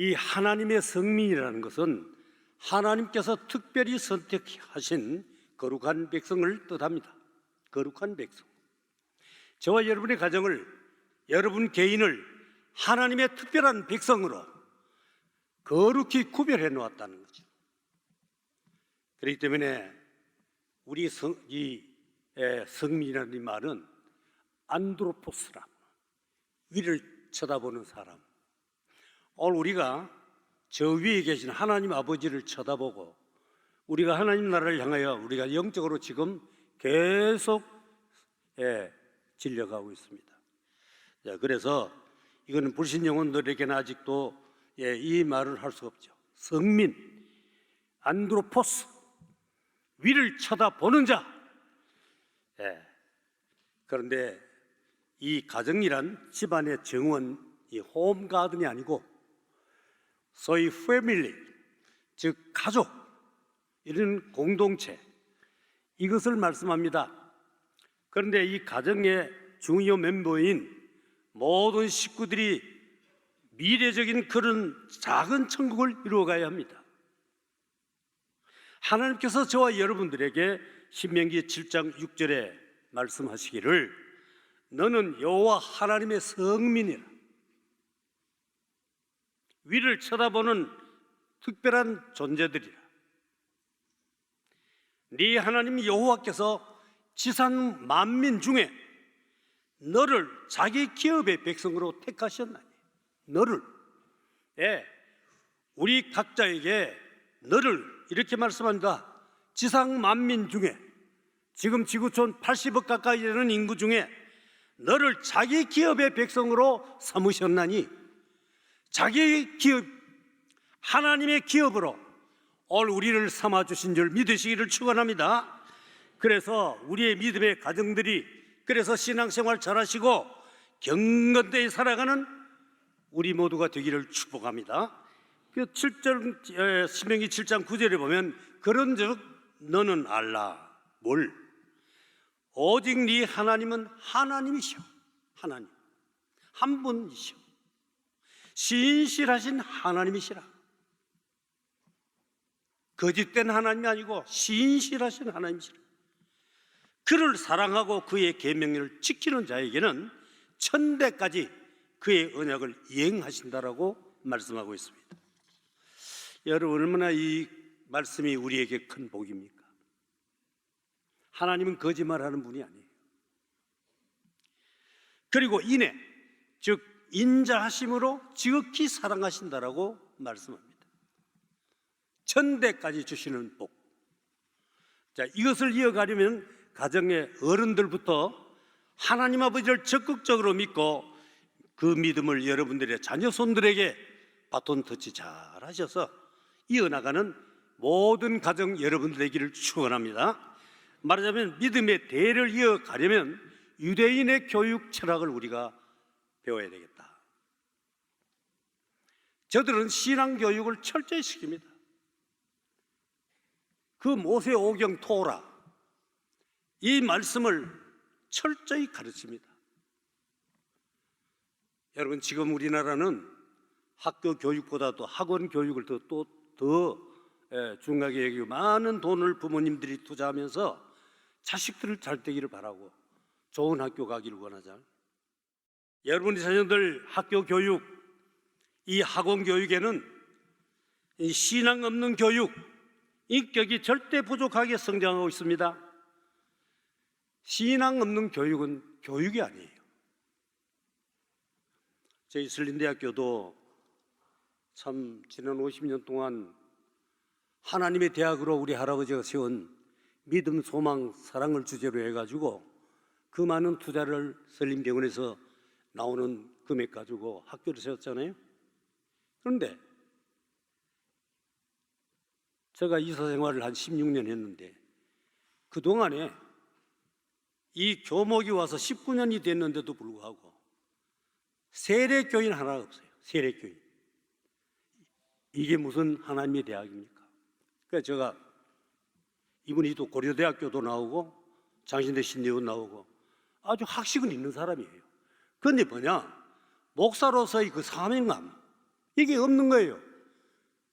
이 하나님의 성민이라는 것은 하나님께서 특별히 선택하신 거룩한 백성을 뜻합니다. 거룩한 백성. 저와 여러분의 가정을, 여러분 개인을 하나님의 특별한 백성으로 거룩히 구별해 놓았다는 거죠. 그렇기 때문에 우리 성민이라는 이 말은 안드로포스라, 위를 쳐다보는 사람. 오늘 우리가 저 위에 계신 하나님 아버지를 쳐다보고 우리가 하나님 나라를 향하여 우리가 영적으로 지금 계속 질려가고 있습니다. 그래서 이거는 불신 영혼들에게는 아직도 이 말을 할 수 없죠. 성민, 안드로포스, 위를 쳐다보는 자. 그런데 이 가정이란 집안의 정원, 이 홈가든이 아니고 소위 패밀리, 즉 가족, 이런 공동체, 이것을 말씀합니다. 그런데 이 가정의 중요 멤버인 모든 식구들이 미래적인 그런 작은 천국을 이루어가야 합니다. 하나님께서 저와 여러분들에게 신명기 7장 6절에 말씀하시기를 너는 여호와 하나님의 성민이라, 위를 쳐다보는 특별한 존재들이라. 네 하나님 여호와께서 지상 만민 중에 너를 자기 기업의 백성으로 택하셨나니, 너를, 우리 각자에게 너를 이렇게 말씀합니다. 지상 만민 중에, 지금 지구촌 80억 가까이 되는 인구 중에 너를 자기 기업의 백성으로 삼으셨나니, 자기 기업, 하나님의 기업으로 오늘 우리를 삼아주신 줄 믿으시기를 축원합니다. 그래서 우리의 믿음의 가정들이, 그래서 신앙생활 잘하시고 경건되이 살아가는 우리 모두가 되기를 축복합니다. 그 7절, 신명기 7장 9절에 보면 그런즉 너는 알라. 뭘? 오직 네 하나님은 하나님이시오. 하나님 한 분이시오. 신실하신 하나님이시라. 거짓된 하나님이 아니고 신실하신 하나님이시라. 그를 사랑하고 그의 계명을 지키는 자에게는 천대까지 그의 언약을 이행하신다라고 말씀하고 있습니다. 여러분, 얼마나 이 말씀이 우리에게 큰 복입니까? 하나님은 거짓말하는 분이 아니에요. 그리고 인애, 즉 인자하심으로 지극히 사랑하신다라고 말씀합니다. 천대까지 주시는 복. 자, 이것을 이어가려면 가정의 어른들부터 하나님 아버지를 적극적으로 믿고 그 믿음을 여러분들의 자녀 손들에게 바톤 터치 잘 하셔서 이어나가는 모든 가정 여러분들 되기를 축원합니다. 말하자면 믿음의 대를 이어가려면 유대인의 교육 철학을 우리가 배워야 되겠다. 저들은 신앙 교육을 철저히 시킵니다. 그 모세 오경 토라, 이 말씀을 철저히 가르칩니다. 여러분, 지금 우리나라는 학교 교육보다도 학원 교육을 더 중요하게 여기고 많은 돈을 부모님들이 투자하면서 자식들을 잘 되기를 바라고 좋은 학교 가기를 원하잖아요. 여러분의 자녀들 학교 교육, 이 학원 교육에는 이 신앙 없는 교육, 인격이 절대 부족하게 성장하고 있습니다. 신앙 없는 교육은 교육이 아니에요. 저희 설린대학교도 참 지난 50년 동안 하나님의 대학으로 우리 할아버지가 세운 믿음, 소망, 사랑을 주제로 해가지고 그 많은 투자를 설림병원에서 나오는 금액 가지고 학교를 세웠잖아요. 그런데 제가 이사 생활을 한 16년 했는데 그동안에 이 교목이 와서 19년이 됐는데도 불구하고 세례교인 하나가 없어요. 세례교인. 이게 무슨 하나님의 대학입니까? 그래서 제가 이분이 또 고려대학교도 나오고 장신대 신대도 나오고 아주 학식은 있는 사람이에요. 그런데 뭐냐? 목사로서의 그 사명감, 이게 없는 거예요.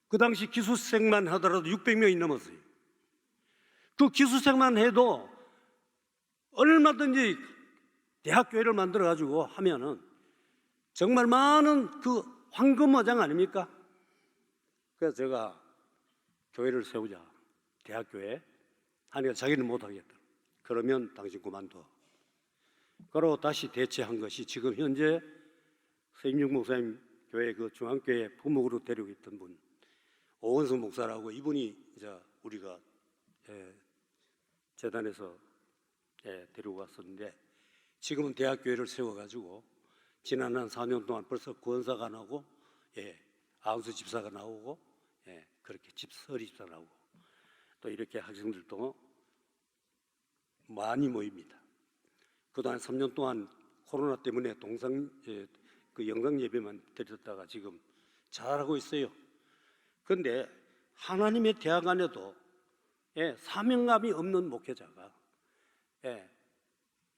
그 당시 기숙생만 하더라도 600명이 넘었어요. 그 기숙생만 해도 얼마든지 대학교회를 만들어 가지고 하면은 정말 많은 그 황금어장 아닙니까? 그래서 제가 교회를 세우자, 대학교회 하니까 자기는 못하겠다. 그러면 당신 그만둬. 그러고 다시 대체한 것이 지금 현재 서임용 목사님 교회 그 중앙교회 부목으로 데리고 있던 분 오원성 목사라고, 이분이 이제 우리가 재단에서 데리고 왔었는데 지금은 대학교회를 세워가지고 지난 한 4년 동안 벌써 권사가 나오고 아우스 집사가 나오고 그렇게 서리 집사 나오고 또 이렇게 학생들도 많이 모입니다. 그동안 3년 동안 코로나 때문에 그 영상 예배만 드렸다가 지금 잘하고 있어요. 그런데 하나님의 대학 안에도 사명감이 없는 목회자가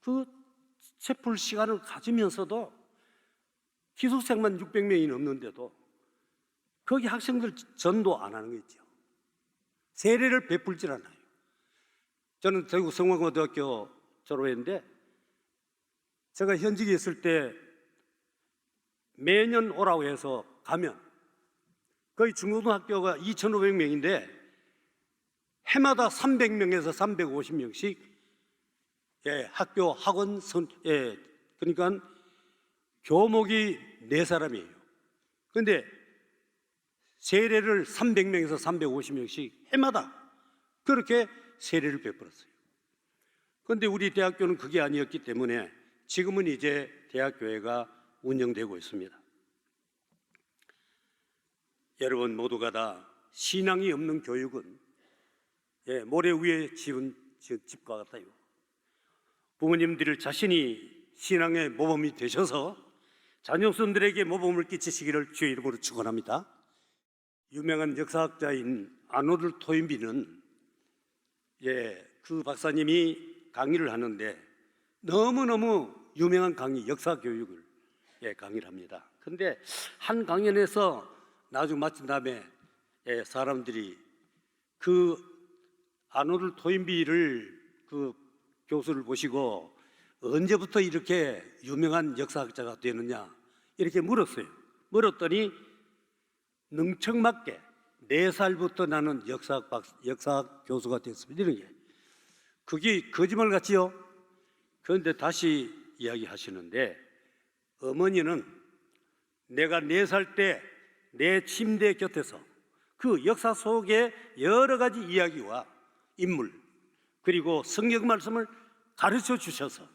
그 채플 시간을 가지면서도 기숙생만 600명이 넘는데도 거기 학생들 전도 안 하는 거 있죠. 세례를 베풀질 않아요. 저는 대구 성화고등학교 졸업했는데 제가 현직에 있을 때 매년 오라고 해서 가면 거의 중고등학교가 2,500명인데 해마다 300명에서 350명씩 학교 학원 그러니까 교목이 4사람이에요. 그런데 세례를 300명에서 350명씩 해마다 그렇게 세례를 베풀었어요. 그런데 우리 대학교는 그게 아니었기 때문에 지금은 이제 대학교회가 운영되고 있습니다. 여러분 모두가 다 신앙이 없는 교육은 모래 위에 지은 집과 같아요. 부모님들 자신이 신앙의 모범이 되셔서 자녀손들에게 모범을 끼치시기를 주의 이름으로 축원합니다. 유명한 역사학자인 아노드 토인비는 그 박사님이 강의를 하는데 너무너무 유명한 강의, 역사 교육을 강의를 합니다. 그런데 한 강연에서 나중 마친 다음에 사람들이 그 아노드 토인비를 그 교수를 보시고 언제부터 이렇게 유명한 역사학자가 되느냐 이렇게 물었어요. 물었더니 능청맞게 4살부터 나는 역사학 교수가 됐습니다. 이런 게 그게 거짓말 같지요? 그런데 다시 이야기하시는데 어머니는 내가 4살 때 내 침대 곁에서 그 역사 속의 여러 가지 이야기와 인물 그리고 성경 말씀을 가르쳐 주셔서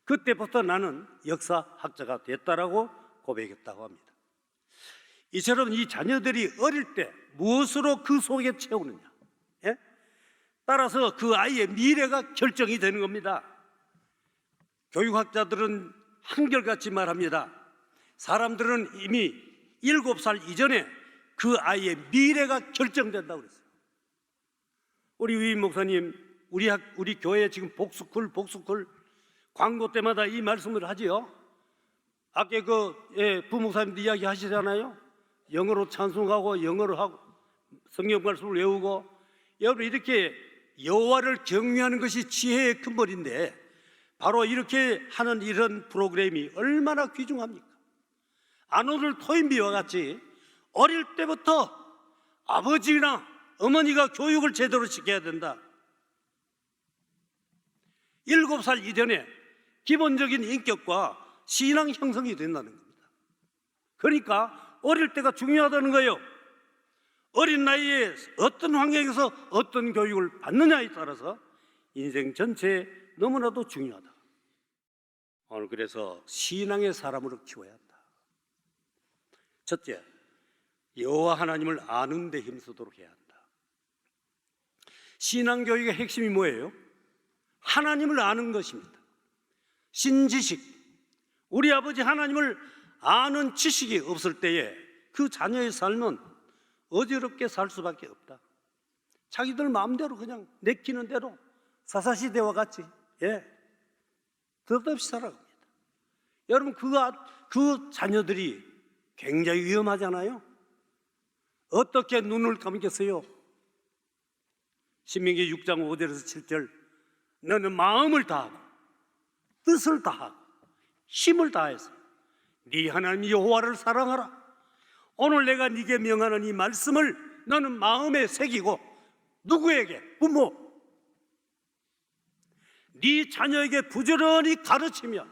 그때부터 나는 역사학자가 됐다라고 고백했다고 합니다. 이처럼 이 자녀들이 어릴 때 무엇으로 그 속에 채우느냐 따라서 그 아이의 미래가 결정이 되는 겁니다. 교육학자들은 한결같이 말합니다. 사람들은 이미 7살 이전에 그 아이의 미래가 결정된다고 그랬어요. 우리 위임 목사님 우리 교회 지금 복수쿨 광고 때마다 이 말씀을 하지요. 아까 부목사님도 이야기 하시잖아요. 영어로 찬송하고 영어로 하고 성경 말씀을 외우고 여러분 이렇게 여호와를 경외하는 것이 지혜의 근본인데 바로 이렇게 하는 이런 프로그램이 얼마나 귀중합니까? 아노드 토인비와 같이 어릴 때부터 아버지나 어머니가 교육을 제대로 시켜야 된다. 7살 이전에 기본적인 인격과 신앙 형성이 된다는 겁니다. 그러니까 어릴 때가 중요하다는 거예요. 어린 나이에 어떤 환경에서 어떤 교육을 받느냐에 따라서 인생 전체에 너무나도 중요하다. 오늘 그래서 신앙의 사람으로 키워야 한다. 첫째, 여호와 하나님을 아는 데 힘쓰도록 해야 한다. 신앙교육의 핵심이 뭐예요? 하나님을 아는 것입니다. 신지식, 우리 아버지 하나님을 아는 지식이 없을 때에 그 자녀의 삶은 어지럽게 살 수밖에 없다. 자기들 마음대로 그냥 내키는 대로 사사시대와 같이 덧없이 살아갑니다. 여러분 그 자녀들이 굉장히 위험하잖아요. 어떻게 눈을 감겠어요? 신명기 6장 5절에서 7절, 너는 마음을 다하고 뜻을 다하고 힘을 다해서 네 하나님 여호와를 사랑하라. 오늘 내가 네게 명하는 이 말씀을 너는 마음에 새기고, 누구에게? 부모, 네 자녀에게 부지런히 가르치며,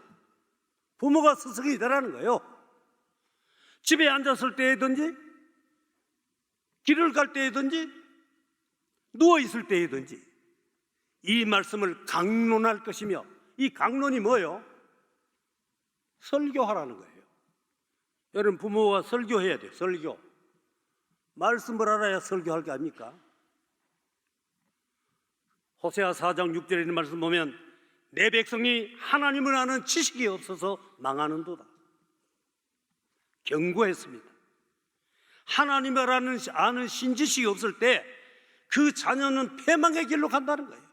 부모가 스승이 되라는 거예요. 집에 앉았을 때든지, 길을 갈 때든지, 누워 있을 때든지 이 말씀을 강론할 것이며, 이 강론이 뭐예요? 설교하라는 거예요. 여러분, 부모가 설교해야 돼요. 설교. 말씀을 알아야 설교할 게 아닙니까? 호세아 4장 6절에 있는 말씀 보면, 내 백성이 하나님을 아는 지식이 없어서 망하는도다. 경고했습니다. 하나님을 아는 신지식이 없을 때 그 자녀는 패망의 길로 간다는 거예요.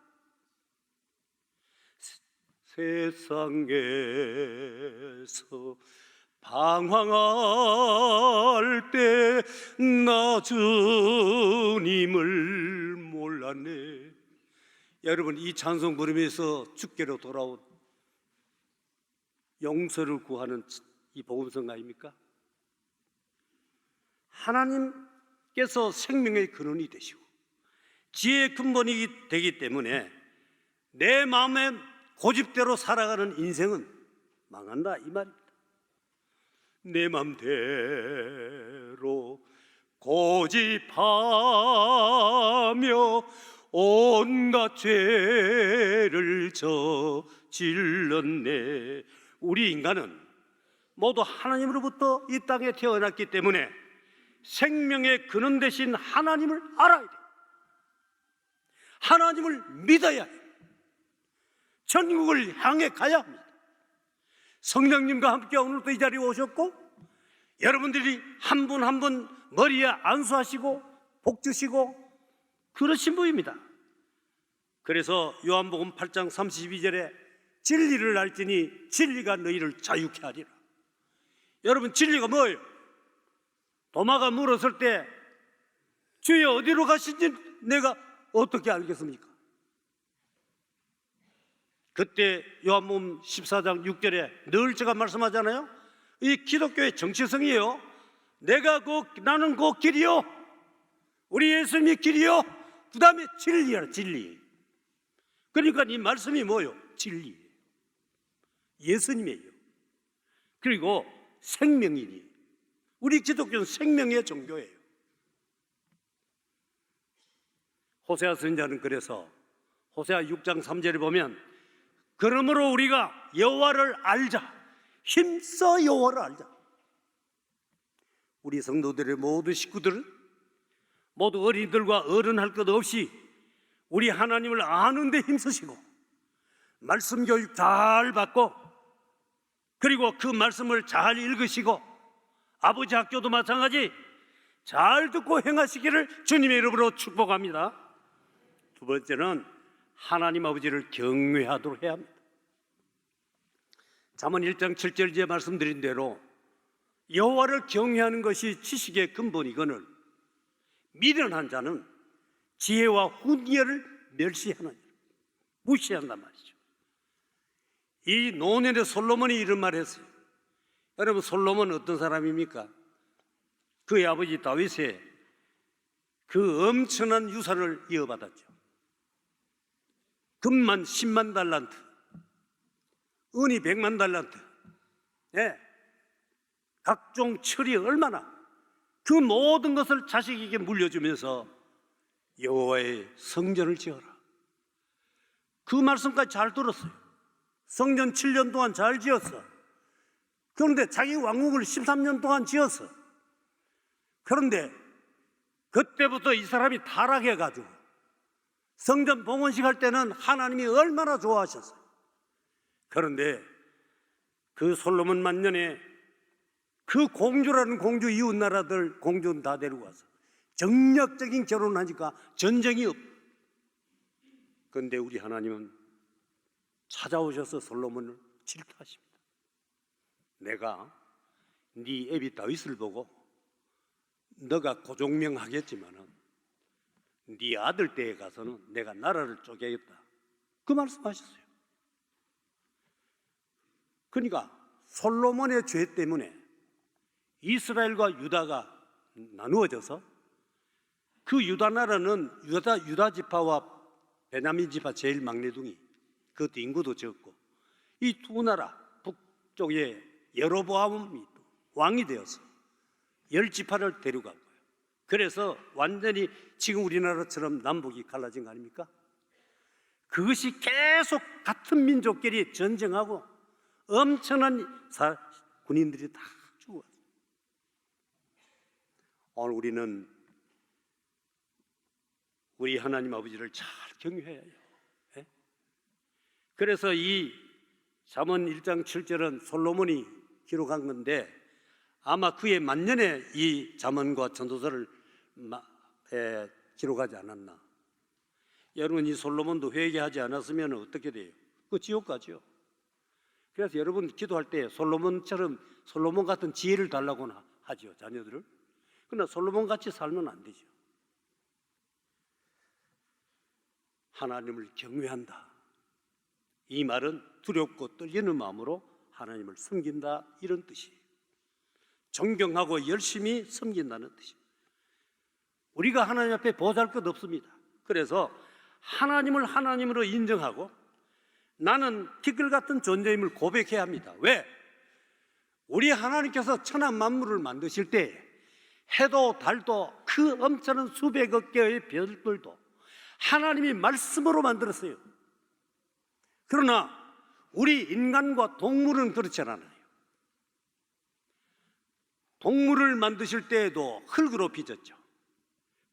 세상에서 방황할 때 나 주님을 몰랐네. 여러분, 이 찬송 부르면서 주께로 돌아온 용서를 구하는 이 복음성 아닙니까? 하나님께서 생명의 근원이 되시고 지혜의 근본이 되기 때문에 내 마음의 고집대로 살아가는 인생은 망한다, 이 말입니다. 내 맘대로 고집하며 온갖 죄를 저질렀네. 우리 인간은 모두 하나님으로부터 이 땅에 태어났기 때문에 생명의 근원 되신 하나님을 알아야 돼요. 하나님을 믿어야 해요. 천국을 향해 가야 합니다. 성령님과 함께 오늘도 이 자리에 오셨고, 여러분들이 한 분 한 분 머리에 안수하시고 복 주시고 그러신 분입니다. 그래서 요한복음 8장 32절에 진리를 알지니 진리가 너희를 자유케 하리라. 여러분, 진리가 뭐예요? 도마가 물었을 때 주여 어디로 가신지 내가 어떻게 알겠습니까? 그때 요한복음 14장 6절에 늘 제가 말씀하잖아요. 이 기독교의 정체성이에요. 나는 그 길이요, 우리 예수님이 길이요, 그 다음에 진리야. 진리. 그러니까 이 말씀이 뭐예요? 진리, 예수님이에요. 그리고 생명이니, 우리 기독교는 생명의 종교예요. 호세아 선지자는 그래서 호세아 6장 3절에 보면, 그러므로 우리가 여호와를 알자, 힘써 여호와를 알자. 우리 성도들의 모든 식구들은 모두 어린이들과 어른 할 것 없이 우리 하나님을 아는 데 힘쓰시고 말씀 교육 잘 받고, 그리고 그 말씀을 잘 읽으시고, 아버지 학교도 마찬가지 잘 듣고 행하시기를 주님의 이름으로 축복합니다. 두 번째는 하나님 아버지를 경외하도록 해야 합니다. 잠언 1장 7절에 말씀드린 대로 여호와를 경외하는 것이 지식의 근본이거늘 미련한 자는 지혜와 훈계를 멸시하는, 무시한단 말이죠. 이 노년의 솔로몬이 이런 말을 했어요. 여러분, 솔로몬은 어떤 사람입니까? 그의 아버지 다윗의 그 엄청난 유산을 이어받았죠. 금만 10만 달란트, 은이 100만 달란트, 각종 철이 얼마나, 그 모든 것을 자식에게 물려주면서 여호와의 성전을 지어라, 그 말씀까지 잘 들었어요. 성전 7년 동안 잘 지었어. 그런데 자기 왕국을 13년 동안 지었어. 그런데 그때부터 이 사람이 타락해가지고 성전 봉헌식 할 때는 하나님이 얼마나 좋아하셨어요. 그런데 그 솔로몬 만년에 그 공주라는 공주, 이웃 나라들 공주는 다 데리고 와서 정략적인 결혼을 하니까 전쟁이 없. 그런데 우리 하나님은 찾아오셔서 솔로몬을 질타하십니다. 내가 네 애비 다윗을 보고 너가 고종명 하겠지만은 네 아들 때에 가서는 내가 나라를 쪼개겠다. 그 말씀하셨어요. 그러니까 솔로몬의 죄 때문에 이스라엘과 유다가 나누어져서 그 유다 나라는 유다 지파와 베냐민 지파 제일 막내둥이, 그것도 인구도 적고, 이 두 나라 북쪽에 여로보암이 왕이 되어서 10지파를 데려간 거예요. 그래서 완전히 지금 우리나라처럼 남북이 갈라진 거 아닙니까? 그것이 계속 같은 민족끼리 전쟁하고 엄청난 군인들이 다 죽어왔어요. 오늘 우리는 우리 하나님 아버지를 잘 경유해야 해요. 네? 그래서 이 잠언 1장 7절은 솔로몬이 기록한 건데 아마 그의 만년에 이 잠언과 전도서를 기록하지 않았나. 여러분, 이 솔로몬도 회개하지 않았으면 어떻게 돼요? 그 지옥 가죠. 그래서 여러분 기도할 때 솔로몬처럼 솔로몬 같은 지혜를 달라고는 하죠, 자녀들을. 그러나 솔로몬 같이 살면 안 되죠. 하나님을 경외한다. 이 말은 두렵고 떨리는 마음으로 하나님을 섬긴다, 이런 뜻이에요. 존경하고 열심히 섬긴다는 뜻이에요. 우리가 하나님 앞에 보잘 것 없습니다. 그래서 하나님을 하나님으로 인정하고 나는 티끌 같은 존재임을 고백해야 합니다. 왜? 우리 하나님께서 천하 만물을 만드실 때 해도 달도 그 엄청난 수백억 개의 별들도 하나님이 말씀으로 만들었어요. 그러나 우리 인간과 동물은 그렇지 않아요. 동물을 만드실 때에도 흙으로 빚었죠.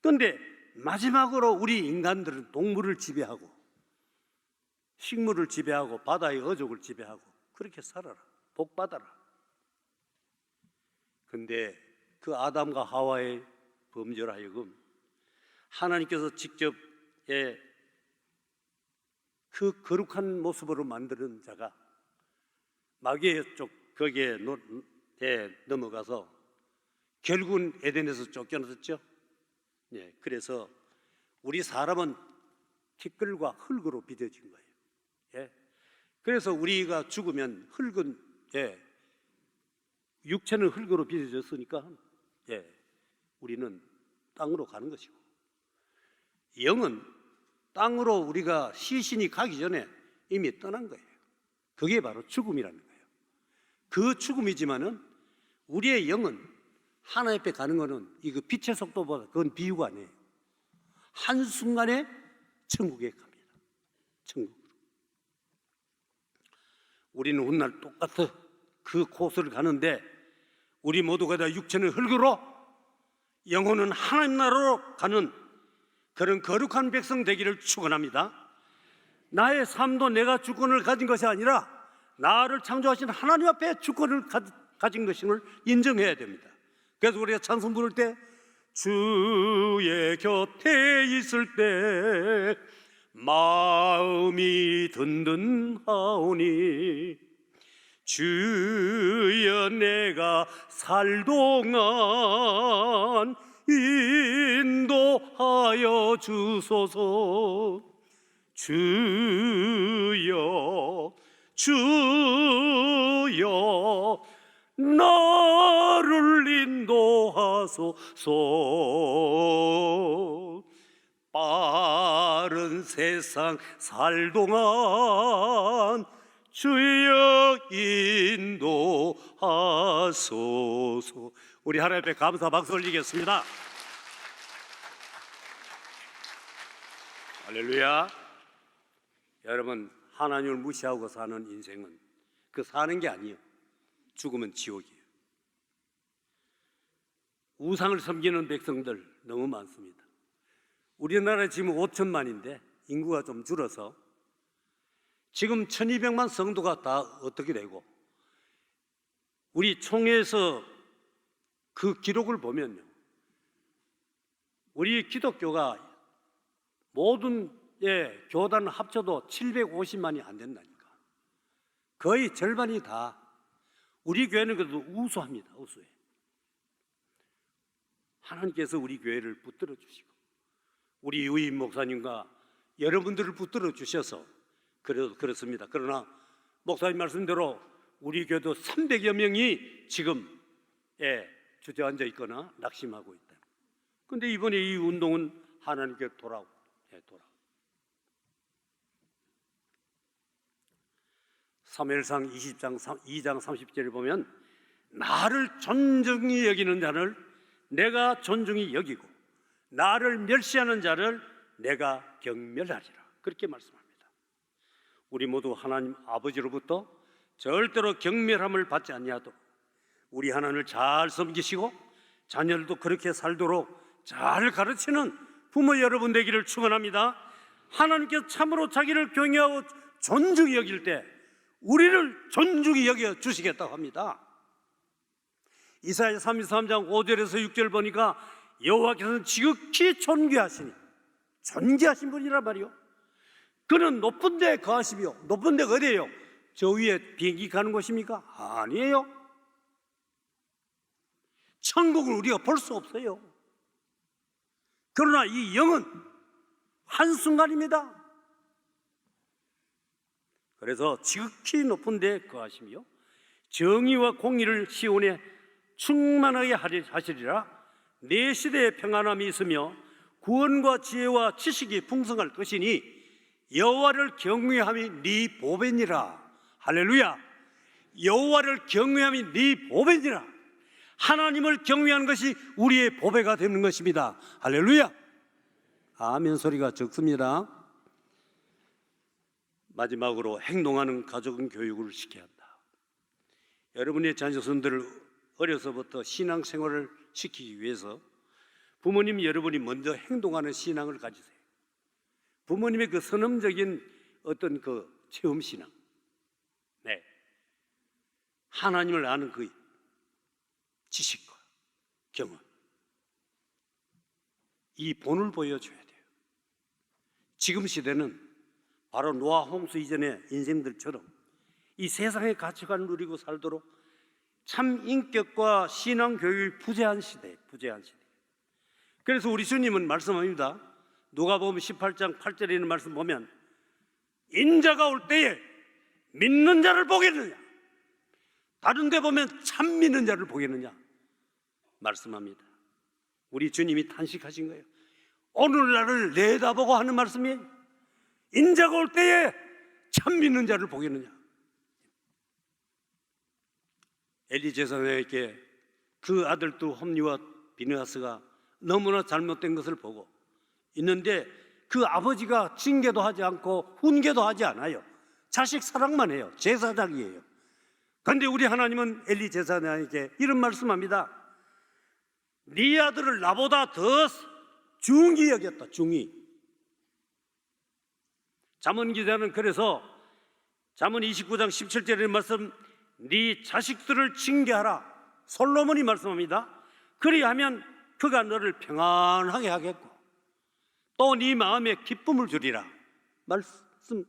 그런데 마지막으로 우리 인간들은 동물을 지배하고 식물을 지배하고 바다의 어족을 지배하고 그렇게 살아라, 복 받아라. 그런데 그 아담과 하와의 범죄로 하여금 하나님께서 직접 그 거룩한 모습으로 만드는 자가 마귀의 쪽 거기에 넘어가서 결국은 에덴에서 쫓겨났었죠. 예, 그래서 우리 사람은 티끌과 흙으로 빚어진 거예요. 예, 그래서 우리가 죽으면 흙은 육체는 흙으로 빚어졌으니까 우리는 땅으로 가는 것이고, 영은 땅으로 우리가 시신이 가기 전에 이미 떠난 거예요. 그게 바로 죽음이라는 거예요. 그 죽음이지만은 우리의 영은 하나님 앞에 가는 거는 이거 빛의 속도보다 그건 비유가 아니에요. 한순간에 천국에 갑니다. 천국으로. 우리는 훗날 똑같아 그 코스를 가는데 우리 모두가 다 육체는 흙으로 영혼은 하나님 나라로 가는 그런 거룩한 백성 되기를 축원합니다. 나의 삶도 내가 주권을 가진 것이 아니라 나를 창조하신 하나님 앞에 주권을 가진 것임을 인정해야 됩니다. 그래서 우리가 찬송 부를 때 주의 곁에 있을 때 마음이 든든하오니 주여 내가 살 동안 인도하여 주소서. 주여 주여 나를 인도하소서. 빠른 세상 살 동안 주여 인도하소서. 우리 하나님 앞에 감사 박수 올리겠습니다. 할렐루야. 여러분, 하나님을 무시하고 사는 인생은 그 사는 게 아니에요. 죽으면 지옥이에요. 우상을 섬기는 백성들 너무 많습니다. 우리나라 지금 5천만인데 인구가 좀 줄어서 지금 1200만 성도가 다 어떻게 되고, 우리 총회에서 그 기록을 보면요, 우리 기독교가 모든 교단 합쳐도 750만이 안 된다니까. 거의 절반이 다. 우리 교회는 그래도 우수합니다. 우수해. 하나님께서 우리 교회를 붙들어 주시고 우리 유임 목사님과 여러분들을 붙들어 주셔서 그렇습니다. 그러나 목사님 말씀대로 우리 교회도 300여 명이 지금 주저앉아 있거나 낙심하고 있다. 그런데 이번에 이 운동은 하나님께 돌아오고. 사무엘상 2장 30절에 보면 나를 존중히 여기는 자를 내가 존중히 여기고 나를 멸시하는 자를 내가 경멸하리라. 그렇게 말씀합니다. 우리 모두 하나님 아버지로부터 절대로 경멸함을 받지 아니하도록 우리 하나님을 잘 섬기시고 자녀들도 그렇게 살도록 잘 가르치는 부모 여러분 되기를 축원합니다. 하나님께서 참으로 자기를 경외하고 존중히 여길 때 우리를 존중히 여겨 주시겠다고 합니다. 이사야 33장 5절에서 6절 보니까 여호와께서는 지극히 존귀하신 분이란 말이요. 그는 높은 데 거하시며 높은 데가 어디예요? 저 위에 비행기 가는 곳입니까? 아니에요. 천국을 우리가 볼 수 없어요. 그러나 이 영은 한순간입니다. 그래서 지극히 높은 데 거하시며 정의와 공의를 시온에 충만하게 하시리라. 내 시대에 평안함이 있으며 구원과 지혜와 지식이 풍성할 것이니 여호와를 경외함이 네 보배니라. 할렐루야. 여호와를 경외함이 네 보배니라. 하나님을 경외하는 것이 우리의 보배가 되는 것입니다. 할렐루야. 아멘 소리가 적습니다. 마지막으로 행동하는 가족은 교육을 시켜야 한다. 여러분의 자녀손들을 어려서부터 신앙생활을 시키기 위해서 부모님 여러분이 먼저 행동하는 신앙을 가지세요. 부모님의 그 선험적인 어떤 그 체험신앙, 하나님을 아는 그 지식과 경험, 이 본을 보여줘야 돼요. 지금 시대는 바로 노아 홈스 이전의 인생들처럼 이 세상의 가치관을 누리고 살도록 참 인격과 신앙 교육이 부재한 시대. 그래서 우리 주님은 말씀합니다. 누가복음 18장 8절에 있는 말씀 보면 인자가 올 때에 믿는 자를 보겠느냐, 다른 데 보면 참 믿는 자를 보겠느냐 말씀합니다. 우리 주님이 탄식하신 거예요. 오늘날을 내다보고 하는 말씀이에요. 인자가 올 때에 참 믿는 자를 보겠느냐. 엘리 제사장에게 그 아들도 홈리와 비느하스가 너무나 잘못된 것을 보고 있는데 그 아버지가 징계도 하지 않고 훈계도 하지 않아요. 자식 사랑만 해요. 제사장이에요. 그런데 우리 하나님은 엘리 제사장에게 이런 말씀합니다. 네 아들을 나보다 더 중히 여겼다. 중히. 잠언 기자는 그래서 잠언 29장 17절의 말씀, 네 자식들을 징계하라. 솔로몬이 말씀합니다. 그리하면 그가 너를 평안하게 하겠고 또 네 마음에 기쁨을 주리라. 말씀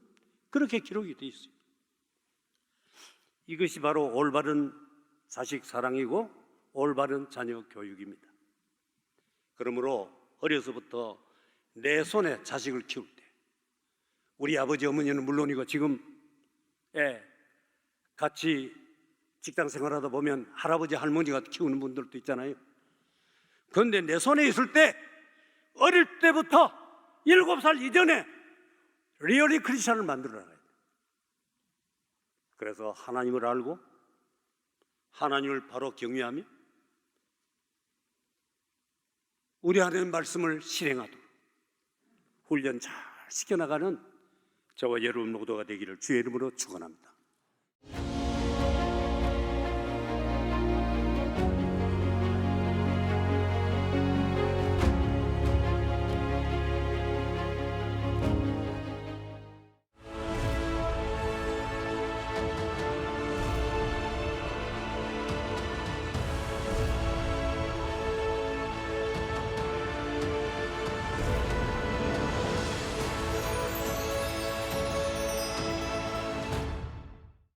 그렇게 기록이 되어 있어요. 이것이 바로 올바른 자식 사랑이고 올바른 자녀 교육입니다. 그러므로 어려서부터 내 손에 자식을 키울 때 우리 아버지 어머니는 물론이고 지금 같이 직장 생활하다 보면 할아버지 할머니가 키우는 분들도 있잖아요. 그런데 내 손에 있을 때 어릴 때부터 7살 이전에 리얼리 크리스찬을 만들어 나가야 돼요. 그래서 하나님을 알고 하나님을 바로 경외하며 우리 하나님 말씀을 실행하도록 훈련 잘 시켜나가는 저와 여러분 모두가 되기를 주의 이름으로 축원합니다.